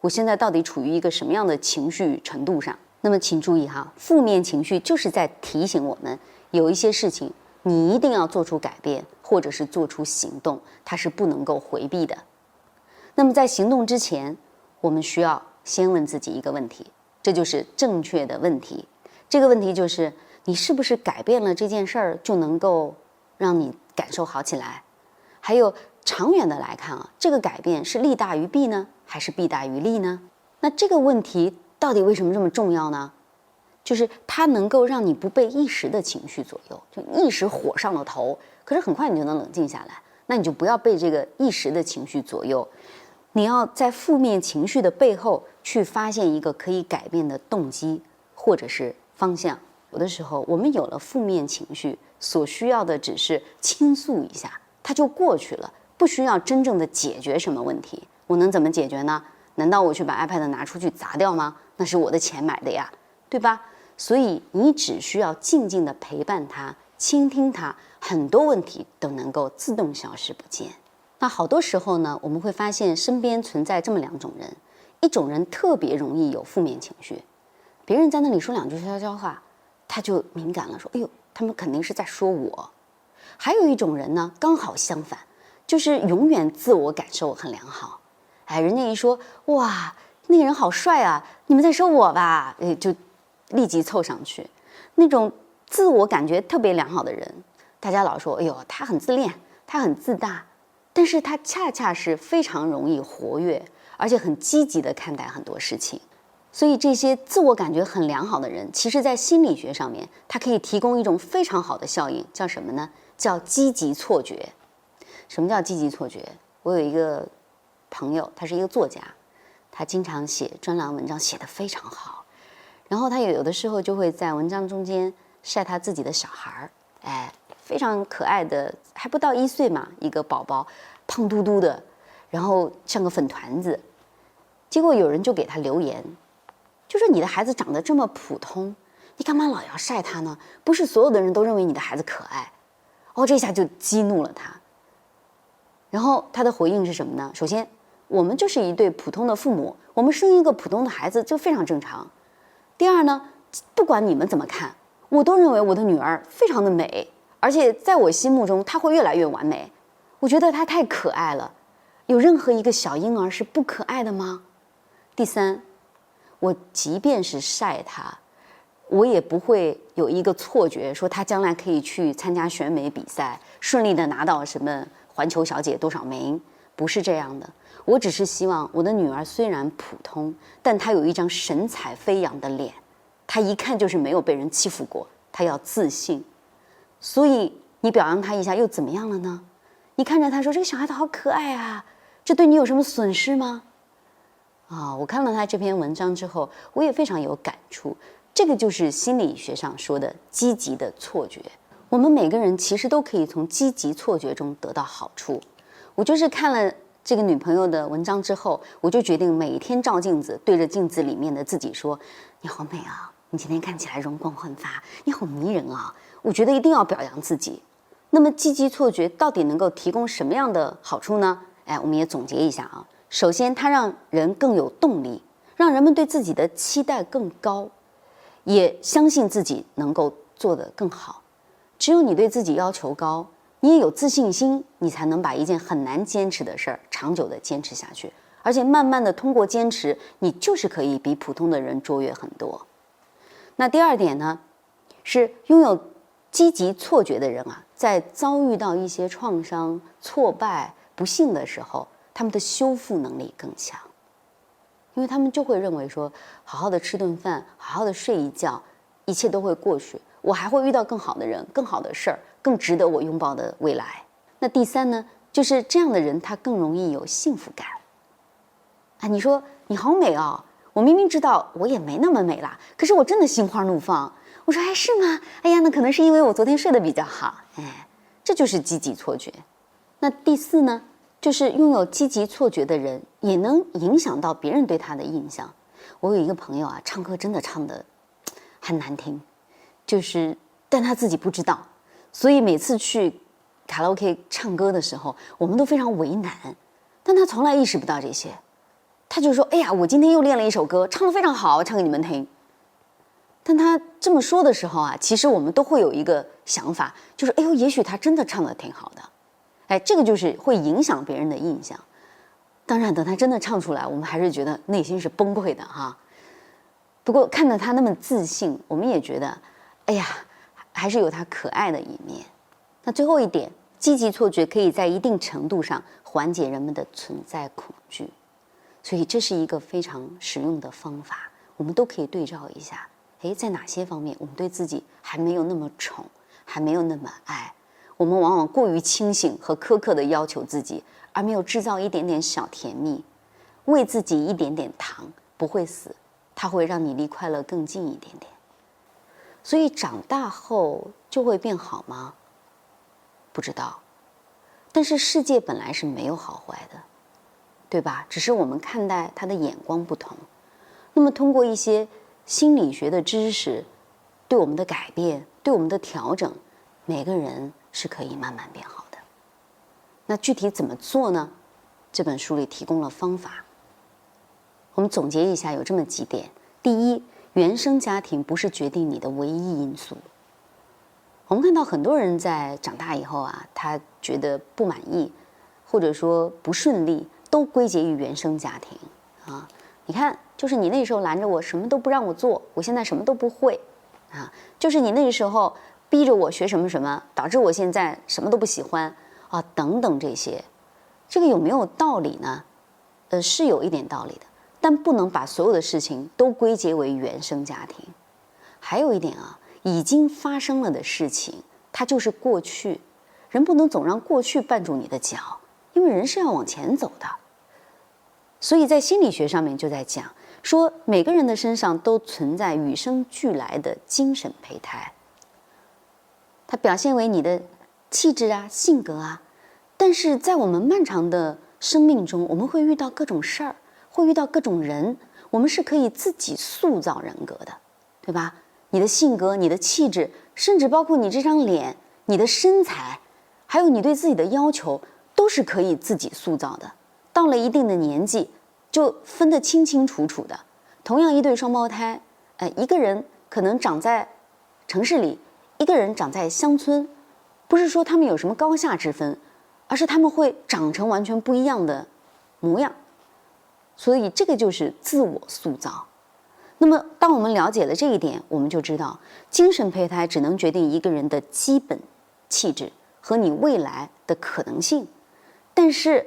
我现在到底处于一个什么样的情绪程度上？那么请注意哈，负面情绪就是在提醒我们，有一些事情你一定要做出改变，或者是做出行动，它是不能够回避的。那么在行动之前，我们需要先问自己一个问题，这就是正确的问题。这个问题就是，你是不是改变了这件事儿，就能够让你感受好起来？还有长远的来看啊，这个改变是利大于弊呢，还是弊大于利呢？那这个问题到底为什么这么重要呢？就是它能够让你不被一时的情绪左右，就一时火上了头，可是很快你就能冷静下来。那你就不要被这个一时的情绪左右，你要在负面情绪的背后去发现一个可以改变的动机或者是方向。有的时候我们有了负面情绪，所需要的只是倾诉一下，它就过去了，不需要真正的解决什么问题。我能怎么解决呢？难道我去把 iPad 拿出去砸掉吗？那是我的钱买的呀，对吧？所以你只需要静静地陪伴他，倾听他，很多问题都能够自动消失不见。那好多时候呢，我们会发现身边存在这么两种人，一种人特别容易有负面情绪，别人在那里说两句悄悄话，他就敏感了，说他们肯定是在说我。还有一种人呢，刚好相反，就是永远自我感受很良好。人家一说哇，那个人好帅啊，你们在说我吧，就立即凑上去。那种自我感觉特别良好的人，大家老说他很自恋，他很自大，但是他恰恰是非常容易活跃，而且很积极地看待很多事情。所以这些自我感觉很良好的人，其实在心理学上面，它可以提供一种非常好的效应，叫什么呢？叫积极错觉。什么叫积极错觉？我有一个朋友，他是一个作家，他经常写专栏文章，写得非常好。然后他有的时候就会在文章中间晒他自己的小孩非常可爱的，还不到1岁嘛，一个宝宝，胖嘟嘟的，然后像个粉团子。结果有人就给他留言，就说你的孩子长得这么普通，你干嘛老要晒他呢？不是所有的人都认为你的孩子可爱。这下就激怒了他。然后他的回应是什么呢？首先，我们就是一对普通的父母，我们生一个普通的孩子就非常正常。第二呢，不管你们怎么看，我都认为我的女儿非常的美，而且在我心目中她会越来越完美。我觉得她太可爱了，有任何一个小婴儿是不可爱的吗？第三，我即便是晒她，我也不会有一个错觉说她将来可以去参加选美比赛，顺利的拿到什么环球小姐多少名，不是这样的。我只是希望我的女儿虽然普通，但她有一张神采飞扬的脸，他一看就是没有被人欺负过，他要自信。所以你表扬他一下又怎么样了呢？你看着他说这个小孩子好可爱啊，这对你有什么损失吗？我看了他这篇文章之后，我也非常有感触。这个就是心理学上说的积极的错觉。我们每个人其实都可以从积极错觉中得到好处。我就是看了这个女朋友的文章之后，我就决定每天照镜子，对着镜子里面的自己说：“你好美啊，你今天看起来容光焕发，你好迷人啊！”我觉得一定要表扬自己。那么积极错觉到底能够提供什么样的好处呢？我们也总结一下啊。首先，它让人更有动力，让人们对自己的期待更高，也相信自己能够做得更好。只有你对自己要求高，你也有自信心，你才能把一件很难坚持的事儿长久地坚持下去，而且慢慢的通过坚持，你就是可以比普通的人卓越很多。那第二点呢，是拥有积极错觉的人啊，在遭遇到一些创伤、挫败、不幸的时候，他们的修复能力更强，因为他们就会认为说，好好的吃顿饭，好好的睡一觉，一切都会过去，我还会遇到更好的人、更好的事儿，更值得我拥抱的未来。那第三呢，就是这样的人他更容易有幸福感。你说你好美哦，我明明知道我也没那么美啦，可是我真的心花怒放。我说是吗？哎呀，那可能是因为我昨天睡得比较好。这就是积极错觉。那第四呢，就是拥有积极错觉的人也能影响到别人对他的印象。我有一个朋友啊，唱歌真的唱得很难听，但他自己不知道，所以每次去卡拉 OK 唱歌的时候，我们都非常为难，但他从来意识不到这些。他就说：“哎呀，我今天又练了一首歌，唱得非常好，唱给你们听。”但他这么说的时候啊，其实我们都会有一个想法，就是哎呦，也许他真的唱得挺好的。这个就是会影响别人的印象。当然，等他真的唱出来，我们还是觉得内心是崩溃的哈。不过看到他那么自信，我们也觉得，哎呀，还是有他可爱的一面。那最后一点，积极错觉可以在一定程度上缓解人们的存在恐惧，所以这是一个非常实用的方法，我们都可以对照一下。在哪些方面我们对自己还没有那么宠，还没有那么爱？我们往往过于清醒和苛刻地要求自己，而没有制造一点点小甜蜜，喂自己一点点糖，不会死，它会让你离快乐更近一点点。所以长大后就会变好吗？不知道。但是世界本来是没有好坏的，对吧？只是我们看待它的眼光不同。那么通过一些心理学的知识对我们的改变，对我们的调整，每个人是可以慢慢变好的。那具体怎么做呢？这本书里提供了方法。我们总结一下，有这么几点。第一，原生家庭不是决定你的唯一因素。我们看到很多人在长大以后啊，他觉得不满意，或者说不顺利，都归结于原生家庭啊。你看，就是你那时候拦着我，什么都不让我做，我现在什么都不会啊。就是你那个时候逼着我学什么什么，导致我现在什么都不喜欢啊，等等这些，这个有没有道理呢？是有一点道理的，但不能把所有的事情都归结为原生家庭。还有一点啊，已经发生了的事情，它就是过去，人不能总让过去绊住你的脚，因为人是要往前走的。所以在心理学上面就在讲说，每个人的身上都存在与生俱来的精神胚胎，它表现为你的气质啊、性格啊。但是在我们漫长的生命中，我们会遇到各种事儿，会遇到各种人，我们是可以自己塑造人格的，对吧？你的性格、你的气质，甚至包括你这张脸、你的身材，还有你对自己的要求，都是可以自己塑造的。到了一定的年纪，就分得清清楚楚的。同样一对双胞胎，一个人可能长在城市里，一个人长在乡村，不是说他们有什么高下之分，而是他们会长成完全不一样的模样。所以这个就是自我塑造。那么当我们了解了这一点，我们就知道精神胚胎只能决定一个人的基本气质和你未来的可能性，但是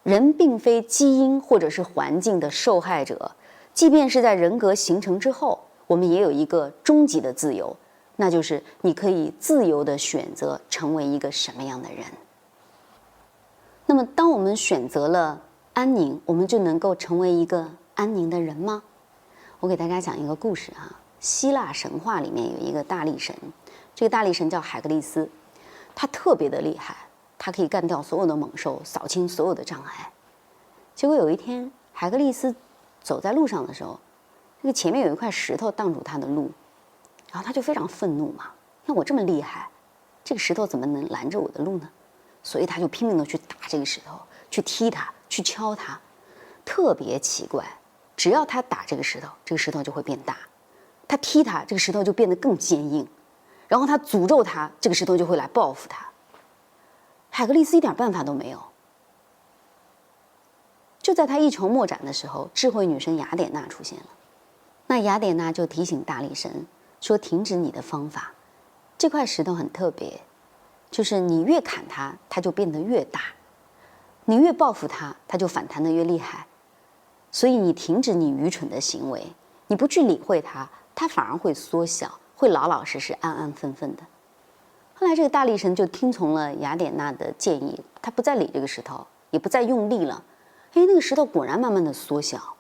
人并非基因或者是环境的受害者，即便是在人格形成之后，我们也有一个终极的自由，那就是你可以自由地选择成为一个什么样的人。那么当我们选择了安宁，我们就能够成为一个安宁的人吗？我给大家讲一个故事啊。希腊神话里面有一个大力神，这个大力神叫海格力斯，他特别的厉害，他可以干掉所有的猛兽，扫清所有的障碍。结果有一天，海格力斯走在路上的时候，那个前面有一块石头挡住他的路，然后他就非常愤怒嘛，那我这么厉害，这个石头怎么能拦着我的路呢？所以他就拼命的去打这个石头，去踢它，去敲它。特别奇怪，只要他打这个石头，这个石头就会变大；他踢它，这个石头就变得更坚硬；然后他诅咒它，这个石头就会来报复他。海格力斯一点办法都没有。就在他一筹莫展的时候，智慧女神雅典娜出现了。那雅典娜就提醒大力神说：“停止你的方法，这块石头很特别。”就是你越砍它，它就变得越大；你越报复它，它就反弹得越厉害。所以你停止你愚蠢的行为，你不去理会它，它反而会缩小，会老老实实、安安分分的。后来这个大力神就听从了雅典娜的建议，他不再理这个石头，也不再用力了。那个石头果然慢慢的缩小，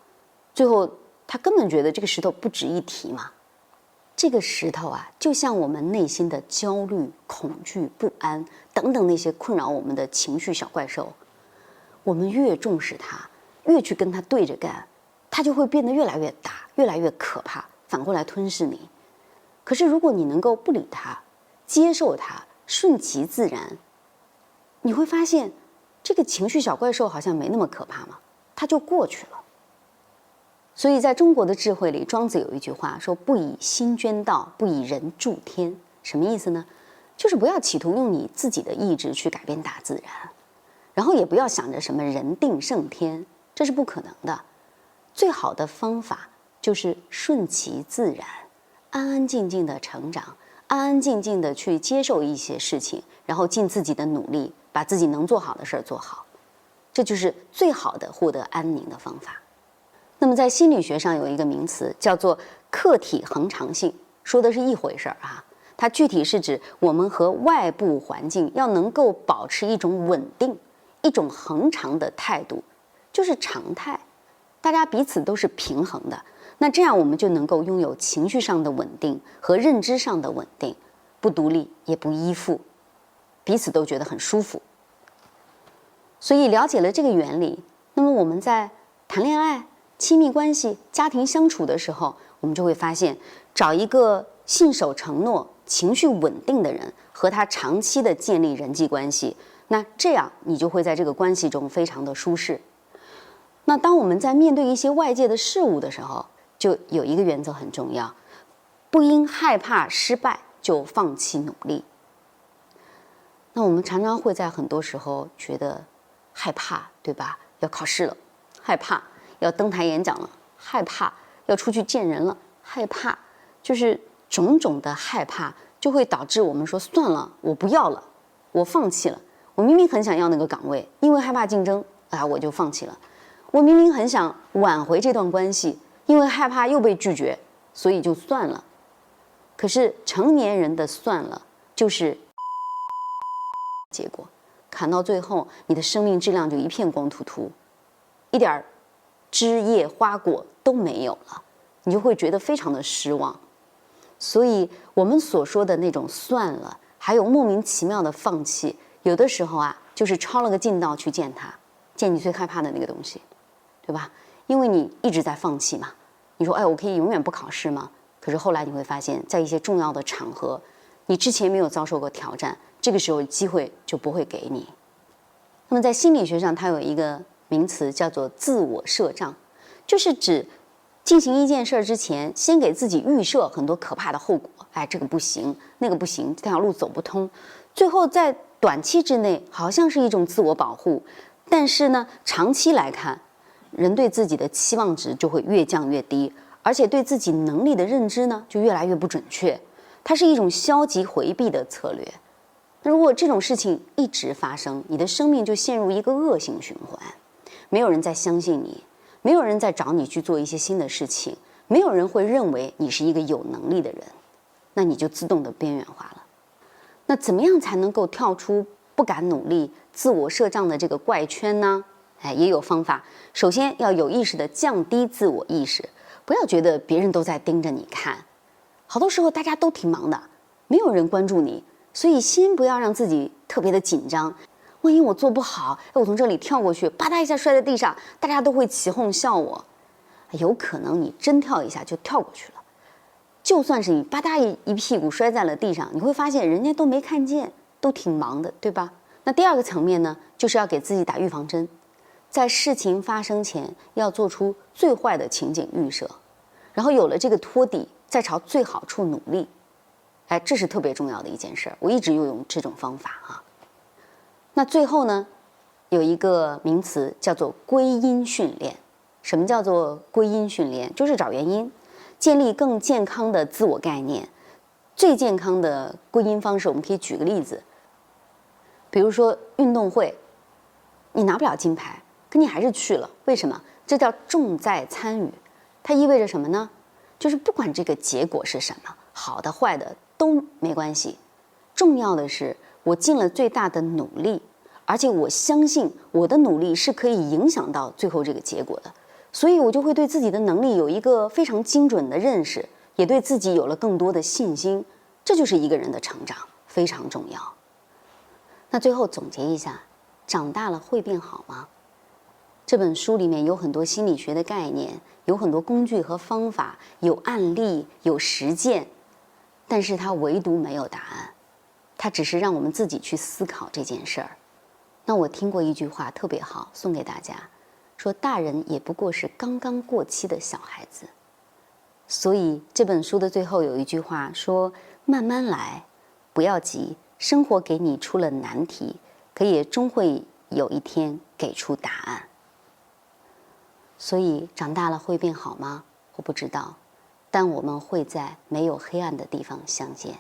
最后他根本觉得这个石头不值一提嘛。这个石头啊，就像我们内心的焦虑、恐惧、不安等等那些困扰我们的情绪小怪兽，我们越重视它，越去跟它对着干，它就会变得越来越大，越来越可怕，反过来吞噬你。可是如果你能够不理它，接受它，顺其自然，你会发现这个情绪小怪兽好像没那么可怕嘛，它就过去了。所以在中国的智慧里，庄子有一句话说：“不以心捐道，不以人助天。”什么意思呢？就是不要企图用你自己的意志去改变大自然，然后也不要想着什么人定胜天，这是不可能的。最好的方法就是顺其自然，安安静静的成长，安安静静的去接受一些事情，然后尽自己的努力，把自己能做好的事儿做好，这就是最好的获得安宁的方法。那么在心理学上有一个名词叫做客体恒常性，说的是一回事儿啊。它具体是指我们和外部环境要能够保持一种稳定、一种恒常的态度，就是常态，大家彼此都是平衡的。那这样我们就能够拥有情绪上的稳定和认知上的稳定，不独立也不依附，彼此都觉得很舒服。所以了解了这个原理，那么我们在谈恋爱、亲密关系、家庭相处的时候，我们就会发现，找一个信守承诺、情绪稳定的人，和他长期的建立人际关系，那这样你就会在这个关系中非常的舒适。那当我们在面对一些外界的事物的时候，就有一个原则很重要，不因害怕失败就放弃努力。那我们常常会在很多时候觉得害怕，对吧？要考试了，害怕；要登台演讲了，害怕；要出去见人了，害怕。就是种种的害怕，就会导致我们说算了，我不要了，我放弃了。我明明很想要那个岗位，因为害怕竞争，我就放弃了。我明明很想挽回这段关系，因为害怕又被拒绝，所以就算了。可是成年人的算了，就是结果，砍到最后，你的生命质量就一片光秃秃，一点枝叶花果都没有了，你就会觉得非常的失望。所以我们所说的那种算了，还有莫名其妙的放弃，有的时候就是抄了个近道去见他，见你最害怕的那个东西，对吧？因为你一直在放弃嘛。你说我可以永远不考试吗？可是后来你会发现，在一些重要的场合，你之前没有遭受过挑战，这个时候机会就不会给你。那么在心理学上，它有一个名词叫做自我设障，就是指进行一件事之前，先给自己预设很多可怕的后果，这个不行，那个不行，这条路走不通，最后在短期之内好像是一种自我保护，但是呢，长期来看，人对自己的期望值就会越降越低，而且对自己能力的认知呢就越来越不准确，它是一种消极回避的策略。那如果这种事情一直发生，你的生命就陷入一个恶性循环，没有人再相信你，没有人再找你去做一些新的事情，没有人会认为你是一个有能力的人，那你就自动的边缘化了。那怎么样才能够跳出不敢努力、自我设障的这个怪圈呢？也有方法。首先要有意识的降低自我意识，不要觉得别人都在盯着你看。好多时候大家都挺忙的，没有人关注你，所以先不要让自己特别的紧张。万一我做不好，我从这里跳过去，啪嗒一下摔在地上，大家都会起哄笑我。有可能你真跳一下就跳过去了，就算是你吧嗒一屁股摔在了地上，你会发现人家都没看见，都挺忙的，对吧？那第二个层面呢，就是要给自己打预防针，在事情发生前要做出最坏的情景预设，然后有了这个托底，再朝最好处努力。这是特别重要的一件事儿，我一直就用这种方法啊。那最后呢，有一个名词叫做归因训练。什么叫做归因训练？就是找原因，建立更健康的自我概念。最健康的归因方式，我们可以举个例子，比如说运动会，你拿不了金牌，可你还是去了，为什么？这叫重在参与。它意味着什么呢？就是不管这个结果是什么，好的坏的都没关系，重要的是我尽了最大的努力，而且我相信我的努力是可以影响到最后这个结果的。所以我就会对自己的能力有一个非常精准的认识，也对自己有了更多的信心。这就是一个人的成长，非常重要。那最后总结一下，长大了会变好吗？这本书里面有很多心理学的概念，有很多工具和方法，有案例，有实践，但是它唯独没有答案，它只是让我们自己去思考这件事儿。那我听过一句话特别好，送给大家，说大人也不过是刚刚过期的小孩子。所以这本书的最后有一句话说，慢慢来，不要急，生活给你出了难题，可也终会有一天给出答案。所以长大了会变好吗？我不知道，但我们会在没有黑暗的地方相见。